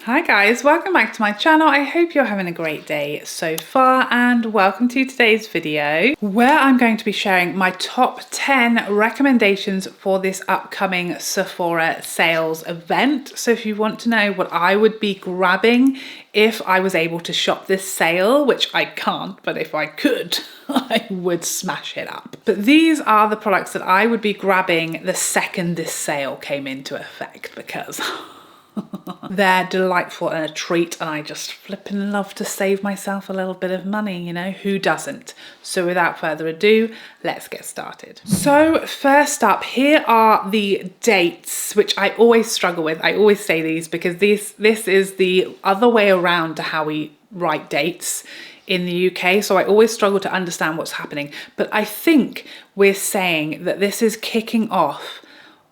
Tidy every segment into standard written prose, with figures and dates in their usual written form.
Hi guys, welcome back to my channel. I hope you're having a great day so far and welcome to today's video where I'm going to be sharing my top 10 recommendations for this upcoming Sephora sales event. So if you want to know what I would be grabbing if I was able to shop this sale, which I can't, but if I could, I would smash it up. But these are the products that I would be grabbing the second this sale came into effect because they're delightful and a treat, and I just flipping love to save myself a little bit of money, you know, who doesn't? So without further ado, let's get started. So first up, here are the dates, which I always struggle with. I always say these because this is the other way around to how we write dates in the UK, so I always struggle to understand what's happening. But I think we're saying that this is kicking off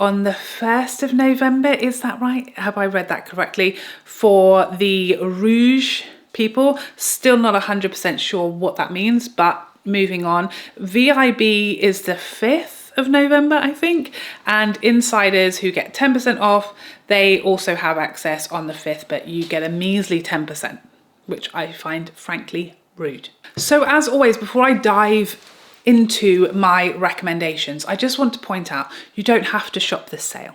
on the 1st of November, is that right? Have I read that correctly? For the Rouge people, still not 100% sure what that means, but moving on. VIB is the 5th of November, I think, and insiders who get 10% off, they also have access on the 5th, but you get a measly 10%, which I find frankly rude. So as always, before I dive into my recommendations, I just want to point out you don't have to shop this sale.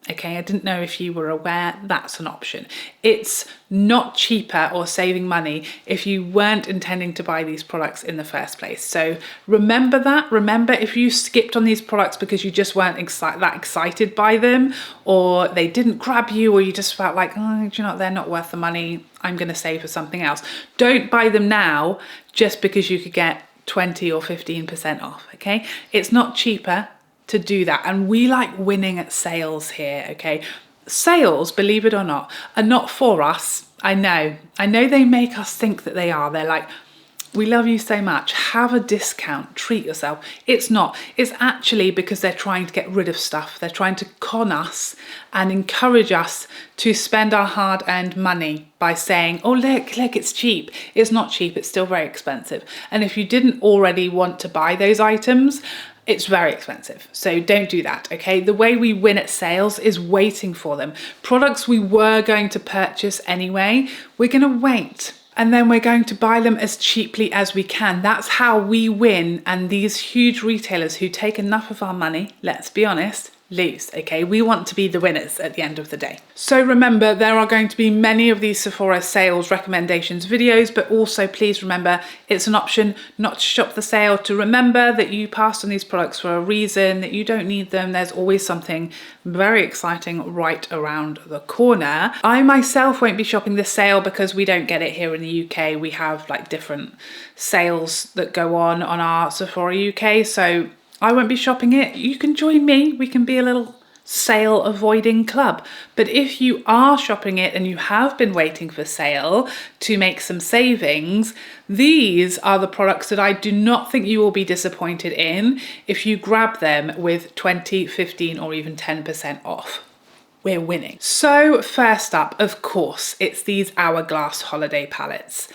Okay, I didn't know if you were aware that's an option. It's not cheaper or saving money if you weren't intending to buy these products in the first place. So remember that. Remember, if you skipped on these products because you just weren't that excited by them, or they didn't grab you, or you just felt like, oh, do you know, they're not worth the money, I'm going to save for something else. Don't buy them now just because you could get 20 or 15% off, okay? It's not cheaper to do that, and we like winning at sales here, okay? Sales, believe it or not, are not for us. I know they make us think that they are. They're like, we love you so much, have a discount, treat yourself. It's not. It's actually because they're trying to get rid of stuff. They're trying to con us and encourage us to spend our hard-earned money by saying, oh, look, it's cheap. It's not cheap, it's still very expensive. And if you didn't already want to buy those items, it's very expensive. So don't do that, okay? The way we win at sales is waiting for them. Products we were going to purchase anyway, we're gonna wait. And then we're going to buy them as cheaply as we can. That's how we win. And these huge retailers who take enough of our money, let's be honest, lose, okay? We want to be the winners at the end of the day. So remember, there are going to be many of these Sephora sales recommendations videos, but also please remember, it's an option not to shop the sale, to remember that you passed on these products for a reason, that you don't need them. There's always something very exciting right around the corner. I myself won't be shopping this sale because we don't get it here in the UK. We have like different sales that go on our Sephora UK, so I won't be shopping it. You can join me. We can be a little sale avoiding club. But if you are shopping it and you have been waiting for sale to make some savings, these are the products that I do not think you will be disappointed in if you grab them with 20, 15, or even 10% off. We're winning. So first up, of course, it's these Hourglass holiday palettes.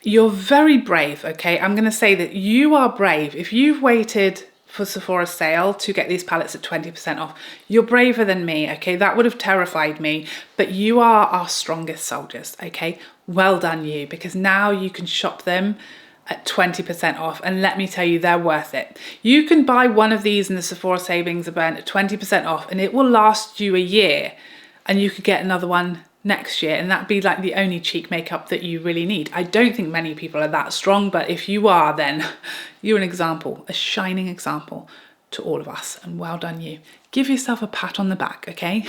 You're very brave, okay? I'm gonna say that you are brave. If you've waited for Sephora sale to get these palettes at 20% off, you're braver than me, okay? That would have terrified me, but you are our strongest soldiers, okay? Well done you, because now you can shop them at 20% off, and let me tell you, they're worth it. You can buy one of these in the Sephora savings event at 20% off, and it will last you a year, and you could get another one next year, and that'd be like the only cheek makeup that you really need. I don't think many people are that strong, but if you are, then you're an example, a shining example to all of us, and well done you. Give yourself a pat on the back, okay?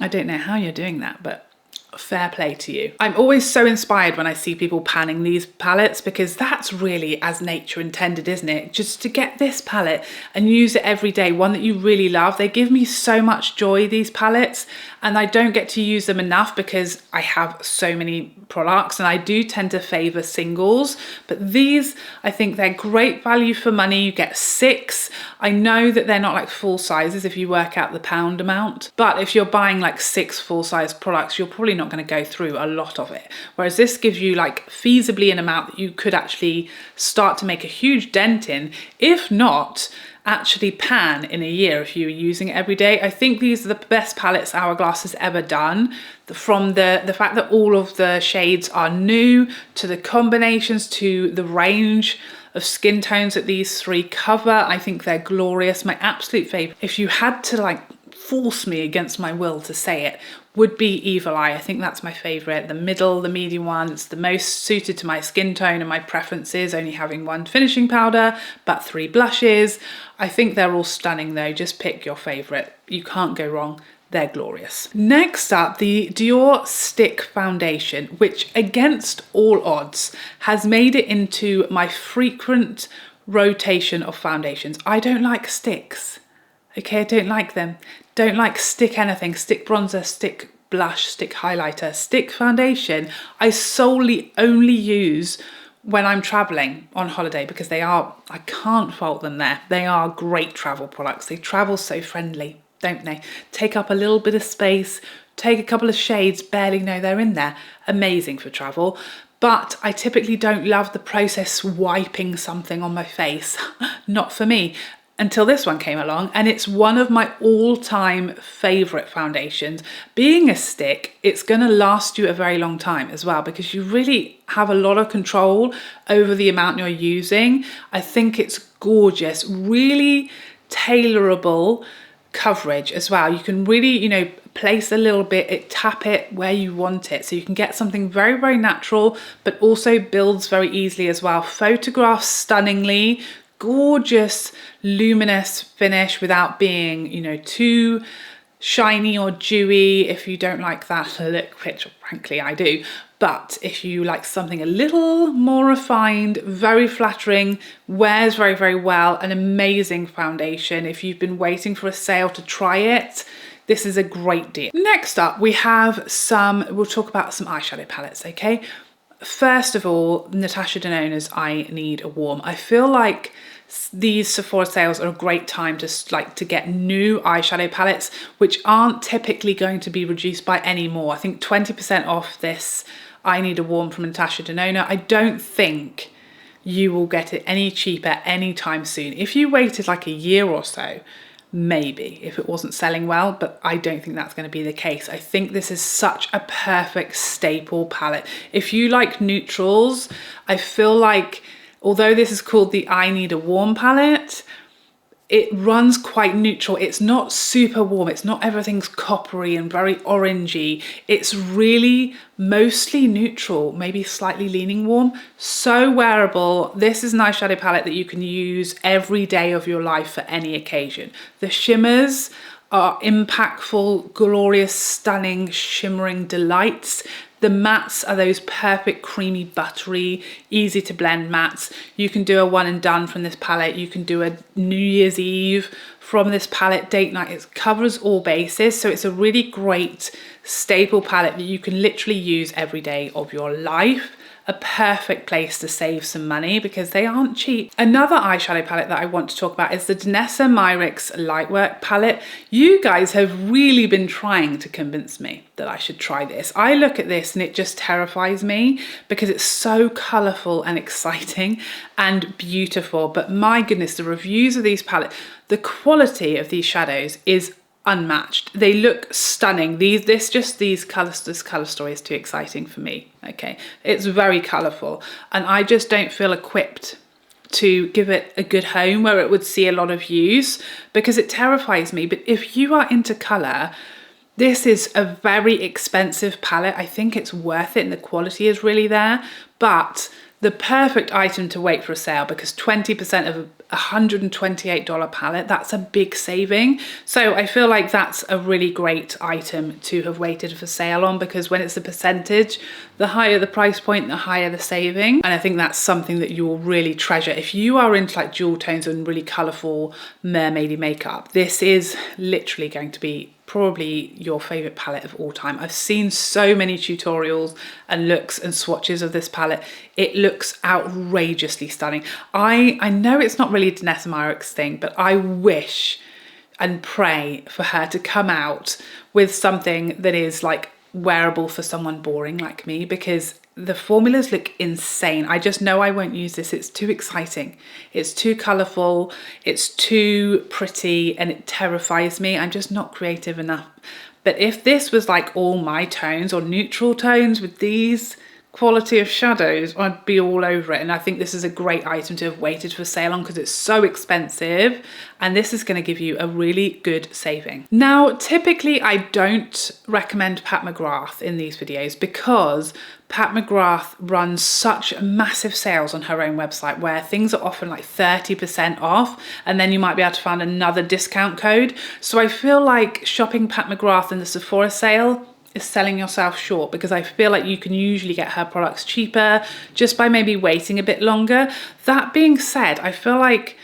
I don't know how you're doing that, but fair play to you. I'm always so inspired when I see people panning these palettes, because that's really as nature intended, isn't it? Just to get this palette and use it every day, one that you really love. They give me so much joy, these palettes, and I don't get to use them enough because I have so many products and I do tend to favor singles, but these, I think they're great value for money. You get 6. I know that they're not like full sizes if you work out the pound amount, but if you're buying like 6 full-size products, you're probably not going to go through a lot of it. Whereas this gives you like feasibly an amount that you could actually start to make a huge dent in. If not, actually pan in a year if you were using it every day. I think these are the best palettes Hourglass has ever done. From the fact that all of the shades are new, to the combinations, to the range of skin tones that these three cover, I think they're glorious. My absolute favorite, if you had to like force me against my will to say it, would be Evil Eye. I think that's my favorite. The middle, the medium one, it's the most suited to my skin tone and my preferences, only having one finishing powder, but 3 blushes. I think they're all stunning though. Just pick your favorite. You can't go wrong. They're glorious. Next up, the Dior Stick foundation, which against all odds has made it into my frequent rotation of foundations. I don't like sticks. Okay, I don't like them. Don't like stick anything, stick bronzer, stick blush, stick highlighter, stick foundation. I solely only use when I'm traveling on holiday because they are, I can't fault them there. They are great travel products. They travel so friendly, don't they? Take up a little bit of space, take a couple of shades, barely know they're in there. Amazing for travel. But I typically don't love the process wiping something on my face. Not for me. Until this one came along, and it's one of my all-time favorite foundations. Being a stick, it's going to last you a very long time as well because you really have a lot of control over the amount you're using. I think it's gorgeous, really tailorable coverage as well. You can really, you know, place a little bit, tap it where you want it. So you can get something very, very natural, but also builds very easily as well. Photographs stunningly, gorgeous luminous finish without being, you know, too shiny or dewy if you don't like that look, which frankly I do. But if you like something a little more refined, very flattering, wears very, very well, an amazing foundation. If you've been waiting for a sale to try it, this is a great deal. Next up, we have we'll talk about some eyeshadow palettes, okay? First of all, Natasha Denona's I Need a Warm. I feel like these Sephora sales are a great time to get new eyeshadow palettes, which aren't typically going to be reduced by any more. I think 20% off this I Need a Warm from Natasha Denona. I don't think you will get it any cheaper anytime soon. If you waited like a year or so, maybe, if it wasn't selling well, but I don't think that's going to be the case. I think this is such a perfect staple palette. If you like neutrals, I feel like, although this is called the I Need a Warm palette, it runs quite neutral. It's not super warm. It's not everything's coppery and very orangey. It's really mostly neutral, maybe slightly leaning warm. So wearable. This is an eyeshadow palette that you can use every day of your life for any occasion. The shimmers are impactful, glorious, stunning, shimmering delights. The mattes are those perfect creamy, buttery, easy to blend mattes. You can do a one and done from this palette. You can do a New Year's Eve from this palette, date night. It covers all bases. So it's a really great staple palette that you can literally use every day of your life. A perfect place to save some money because they aren't cheap. Another eyeshadow palette that I want to talk about is the Danessa Myricks Lightworks palette. You guys have really been trying to convince me that I should try this. I look at this and it just terrifies me because it's so colourful and exciting and beautiful. But my goodness, the reviews of these palettes, the quality of these shadows is unmatched. They look stunning. This colour story is too exciting for me. Okay, it's very colourful and I just don't feel equipped to give it a good home where it would see a lot of use because it terrifies me. But if you are into colour, this is a very expensive palette. I think it's worth it and the quality is really there, but the perfect item to wait for a sale because 20% of a $128 palette, that's a big saving. So I feel like that's a really great item to have waited for sale on because when it's a percentage, the higher the price point, the higher the saving. And I think that's something that you will really treasure. If you are into like jewel tones and really colourful mermaidy makeup, this is literally going to be probably your favorite palette of all time. I've seen so many tutorials and looks and swatches of this palette. It looks outrageously stunning. I know it's not really a Danessa Myricks thing, but I wish and pray for her to come out with something that is like wearable for someone boring like me because the formulas look insane. I just know I won't use this. It's too exciting. It's too colourful. It's too pretty and it terrifies me. I'm just not creative enough. But if this was like all my tones or neutral tones with these quality of shadows, I'd be all over it. And I think this is a great item to have waited for sale on because it's so expensive, and this is going to give you a really good saving. Now, typically I don't recommend Pat McGrath in these videos because Pat McGrath runs such massive sales on her own website where things are often like 30% off, and then you might be able to find another discount code. So I feel like shopping Pat McGrath in the Sephora sale is selling yourself short, because I feel like you can usually get her products cheaper just by maybe waiting a bit longer. That being said, I feel like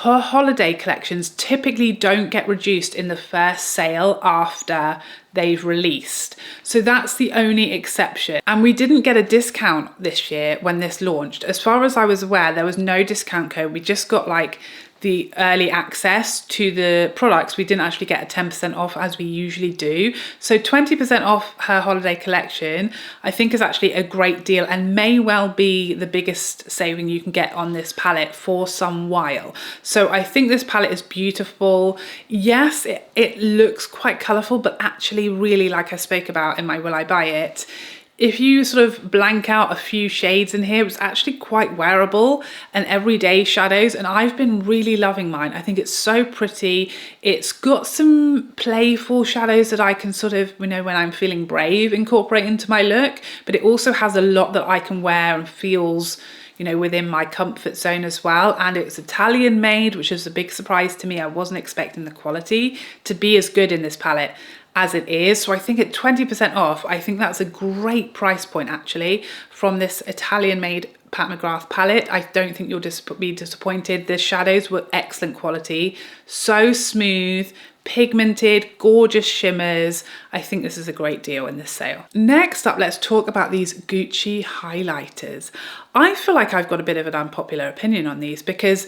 her holiday collections typically don't get reduced in the first sale after they've released. So that's the only exception. And we didn't get a discount this year when this launched. As far as I was aware, there was no discount code. We just got like the early access to the products. We didn't actually get a 10% off as we usually do. So 20% off her holiday collection, I think, is actually a great deal and may well be the biggest saving you can get on this palette for some while. So I think this palette is beautiful. Yes, it looks quite colourful, but actually really, like I spoke about in my Will I Buy It, if you sort of blank out a few shades in here, it's actually quite wearable and everyday shadows, and I've been really loving mine. I think it's so pretty. It's got some playful shadows that I can sort of, you know, when I'm feeling brave, incorporate into my look, but it also has a lot that I can wear and feels, you know, within my comfort zone as well. And it's Italian made, which is a big surprise to me. I wasn't expecting the quality to be as good in this palette as it is. So I think at 20% off, I think that's a great price point actually from this Italian made Pat McGrath palette. I don't think you'll be disappointed. The shadows were excellent quality, so smooth, pigmented, gorgeous shimmers. I think this is a great deal in this sale. Next up, let's talk about these Gucci highlighters. I feel like I've got a bit of an unpopular opinion on these because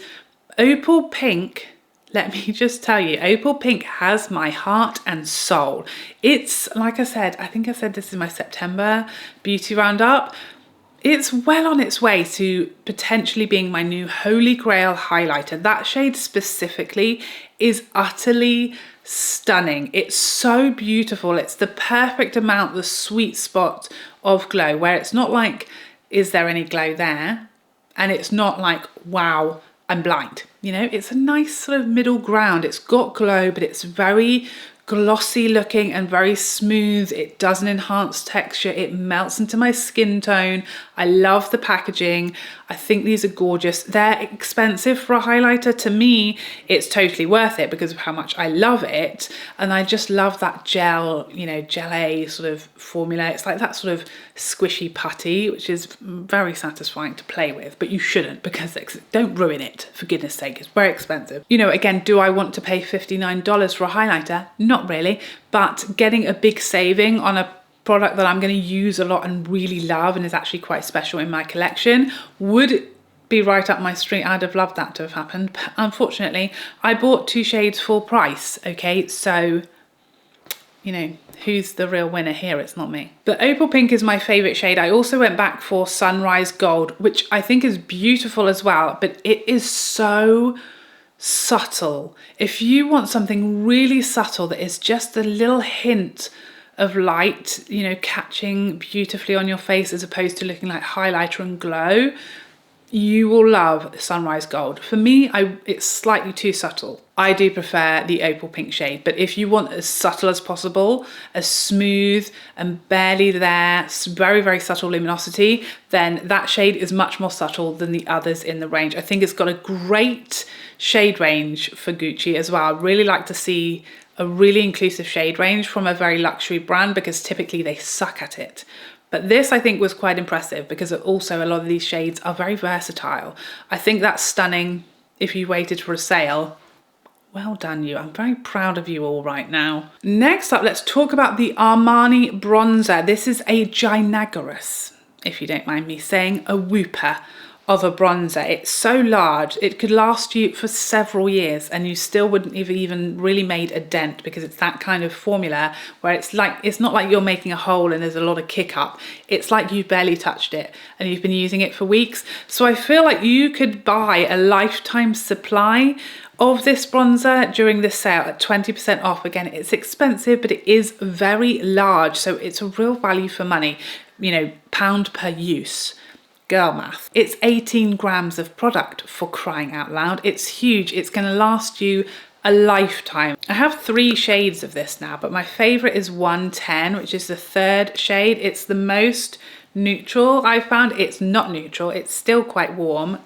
Opal Pink, let me just tell you, Opal Pink has my heart and soul. It's, like I said, I think I said this in my September beauty roundup, it's well on its way to potentially being my new holy grail highlighter. That shade specifically is utterly stunning. It's so beautiful. It's the perfect amount, the sweet spot of glow, where it's not like, is there any glow there? And it's not like, wow, I'm blind. You know, it's a nice sort of middle ground. It's got glow, but it's very glossy looking and very smooth. It doesn't enhance texture. It melts into my skin tone. I love the packaging. I think these are gorgeous. They're expensive for a highlighter. To me, it's totally worth it because of how much I love it. And I just love that gel, you know, gelée sort of formula. It's like that sort of squishy putty, which is very satisfying to play with, but you shouldn't, because don't ruin it, for goodness sake. It's very expensive. You know, again, do I want to pay $59 for a highlighter? Not really, but getting a big saving on a product that I'm going to use a lot and really love and is actually quite special in my collection would be right up my street. I'd have loved that to have happened, but unfortunately I bought 2 shades full price. Okay, so you know, who's the real winner here? It's not me. But Opal Pink is my favorite shade. I also went back for Sunrise Gold, which I think is beautiful as well, but it is so subtle. If you want something really subtle that is just a little hint of light, you know, catching beautifully on your face as opposed to looking like highlighter and glow, you will love Sunrise Gold. For me, it's slightly too subtle. I do prefer the Opal Pink shade, but if you want as subtle as possible, as smooth and barely there, very, very subtle luminosity, then that shade is much more subtle than the others in the range. I think it's got a great shade range for Gucci as well. I really like to see a really inclusive shade range from a very luxury brand because typically they suck at it. But this, I think, was quite impressive because also a lot of these shades are very versatile. I think that's stunning. If you waited for a sale, well done you. I'm very proud of you all right now. Next up, let's talk about the Armani bronzer. This is a Giorgio, if you don't mind me saying, a whooper of a bronzer. It's so large, it could last you for several years and you still wouldn't have even really made a dent, because it's that kind of formula where it's not like you're making a hole and there's a lot of kick up. It's like you've barely touched it and you've been using it for weeks. So I feel like you could buy a lifetime supply of this bronzer during this sale at 20% off. Again, it's expensive, but it is very large, so it's a real value for money, you know, pound per use. Girl math. It's 18 grams of product, for crying out loud. It's huge. It's going to last you a lifetime. I have 3 shades of this now, but my favorite is 110, which is the 3rd shade. It's the most neutral. I found it's not neutral. It's still quite warm,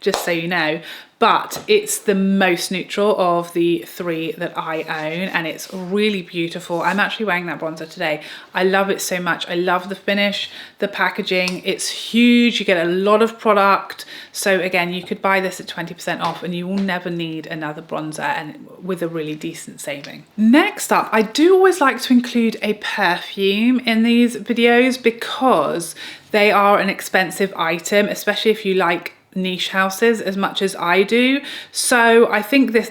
just so you know, but it's the most neutral of the 3 that I own, and it's really beautiful. I'm actually wearing that bronzer today. I love it so much. I love the finish, the packaging. It's huge. You get a lot of product. So again, you could buy this at 20% off and you will never need another bronzer, and with a really decent saving. Next up, I do always like to include a perfume in these videos because they are an expensive item, especially if you like niche houses as much as I do. So I think this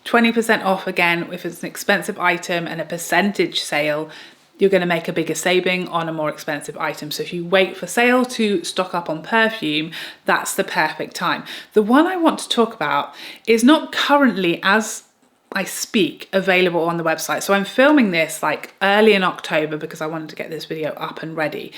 20% off, again, if it's an expensive item and a percentage sale, you're going to make a bigger saving on a more expensive item. So if you wait for sale to stock up on perfume, that's the perfect time. The one I want to talk about is not currently, as I speak, available on the website. So I'm filming this like early in October because I wanted to get this video up and ready.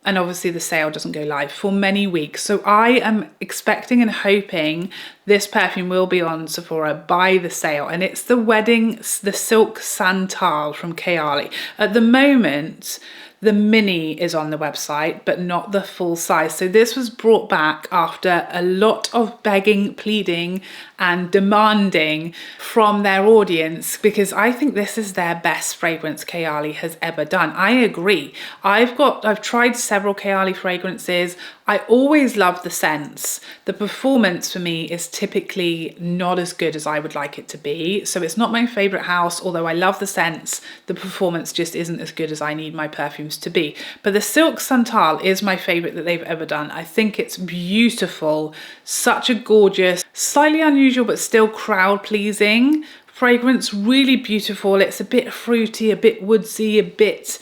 And obviously the sale doesn't go live for many weeks. So I am expecting and hoping this perfume will be on Sephora by the sale. And it's the Silk Santal from Kayali. At the moment, the mini is on the website, but not the full size. So this was brought back after a lot of begging, pleading, and demanding from their audience, because I think this is their best fragrance Kayali has ever done. I agree. I've tried several Kayali fragrances. I always love the scents. The performance for me is typically not as good as I would like it to be. So it's not my favorite house, although I love the scents. The performance just isn't as good as I need my perfumes to be. But the Silk Santal is my favorite that they've ever done. I think it's beautiful. Such a gorgeous, slightly unusual, but still crowd pleasing fragrance. Really beautiful. It's a bit fruity, a bit woodsy, a bit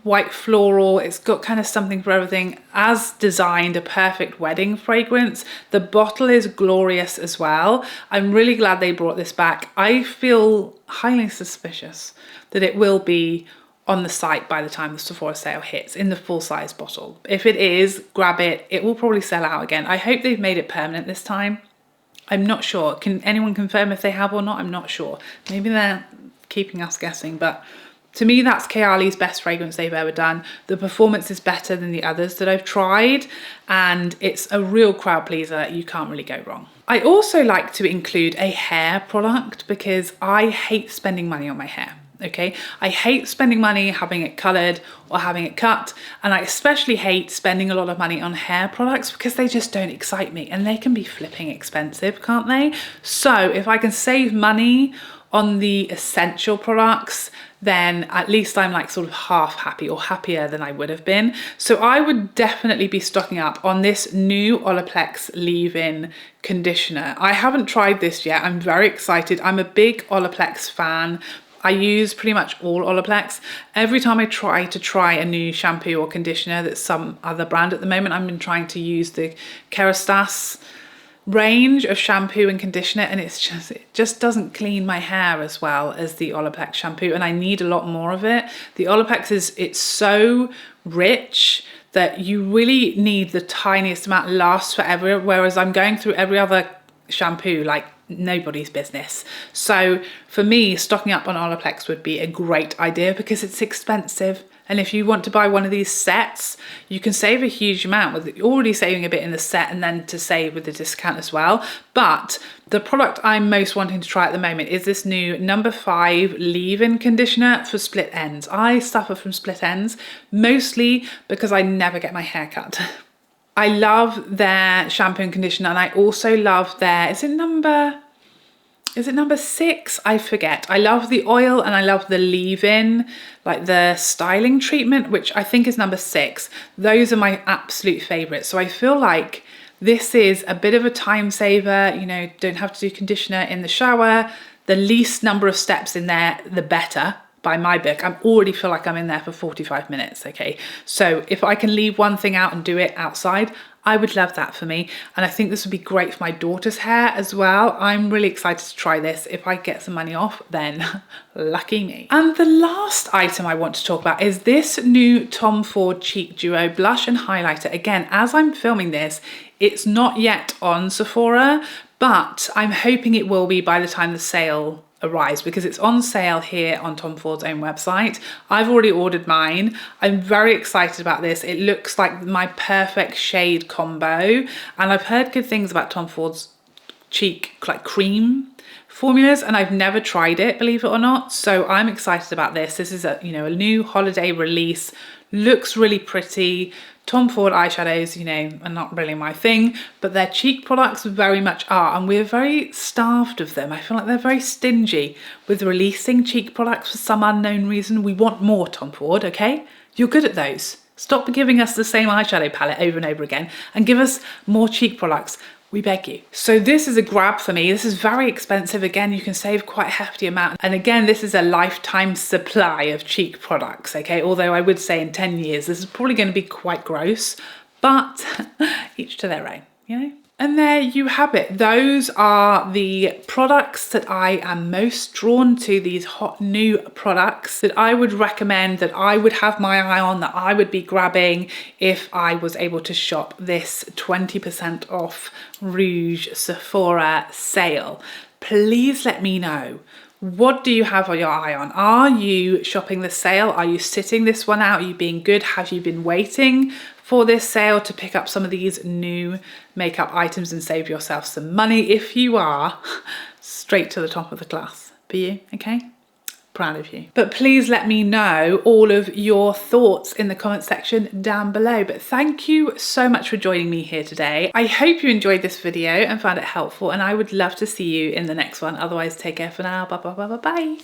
white floral. It's got kind of something for everything. As designed, a perfect wedding fragrance. The bottle is glorious as well. I'm really glad they brought this back. I feel highly suspicious that it will be on the site by the time the Sephora sale hits in the full size bottle. If it is, grab it. It will probably sell out again. I hope they've made it permanent this time. I'm not sure. Can anyone confirm if they have or not? I'm not sure. Maybe they're keeping us guessing, but to me, that's Kayali's best fragrance they've ever done. The performance is better than the others that I've tried, and it's a real crowd pleaser. You can't really go wrong. I also like to include a hair product because I hate spending money on my hair. Okay, I hate spending money having it colored or having it cut, and I especially hate spending a lot of money on hair products because they just don't excite me, and they can be flipping expensive, can't they? So if I can save money on the essential products, then at least I'm like sort of half happy, or happier than I would have been. So I would definitely be stocking up on this new Olaplex leave-in conditioner. I haven't tried this yet. I'm very excited. I'm a big Olaplex fan. I use pretty much all Olaplex. Every time I try a new shampoo or conditioner that's some other brand, at the moment I've been trying to use the Kerastase range of shampoo and conditioner, and it just doesn't clean my hair as well as the Olaplex shampoo, and I need a lot more of it. The Olaplex it's so rich that you really need the tiniest amount, lasts forever, whereas I'm going through every other shampoo like nobody's business. So for me, stocking up on Olaplex would be a great idea because it's expensive. And if you want to buy one of these sets, you can save a huge amount with already saving a bit in the set, and then to save with the discount as well. But the product I'm most wanting to try at the moment is this new No. 5 leave-in conditioner for split ends. I suffer from split ends, mostly because I never get my hair cut. I love their shampoo and conditioner, and I also love their, is it number 6? I forget. I love the oil and I love the leave-in, like the styling treatment, which I think is number 6. Those are my absolute favorites. So I feel like This is a bit of a time saver, you know, don't have to do conditioner in the shower. The least number of steps in there, the better. By my book, I already feel like I'm in there for 45 minutes, okay? So if I can leave one thing out and do it outside, I would love that for me. And I think this would be great for my daughter's hair as well. I'm really excited to try this. If I get some money off, then lucky me. And the last item I want to talk about is this new Tom Ford Cheek Duo Blush and Highlighter. Again, as I'm filming this, it's not yet on Sephora, but I'm hoping it will be by the time the sale arrives, because it's on sale here on Tom Ford's own website. I've already ordered mine. I'm very excited about this. It looks like my perfect shade combo, and I've heard good things about Tom Ford's cheek like cream formulas, and I've never tried it, believe it or not. So I'm excited about this. This is a, you know, a new holiday release. Looks really pretty. Tom Ford eyeshadows, you know, are not really my thing, but their cheek products very much are, and we're very starved of them. I feel like they're very stingy with releasing cheek products for some unknown reason. We want more, Tom Ford, okay? You're good at those. Stop giving us the same eyeshadow palette over and over again and give us more cheek products. We beg you. So this is a grab for me. This is very expensive. Again, you can save quite a hefty amount. And again, this is a lifetime supply of cheek products, okay? Although I would say in 10 years, this is probably going to be quite gross, but each to their own, you know? And there you have it. Those are the products that I am most drawn to, these hot new products that I would recommend, that I would have my eye on, that I would be grabbing if I was able to shop this 20% off Rouge Sephora sale. Please let me know. What do you have your eye on? Are you shopping the sale? Are you sitting this one out? Are you being good? Have you been waiting for this sale to pick up some of these new makeup items and save yourself some money? If you are, straight to the top of the class for you, okay? Proud of you. But please let me know all of your thoughts in the comment section down below. But thank you so much for joining me here today. I hope you enjoyed this video and found it helpful, and I would love to see you in the next one. Otherwise, take care for now. Bye, bye, bye, bye, bye.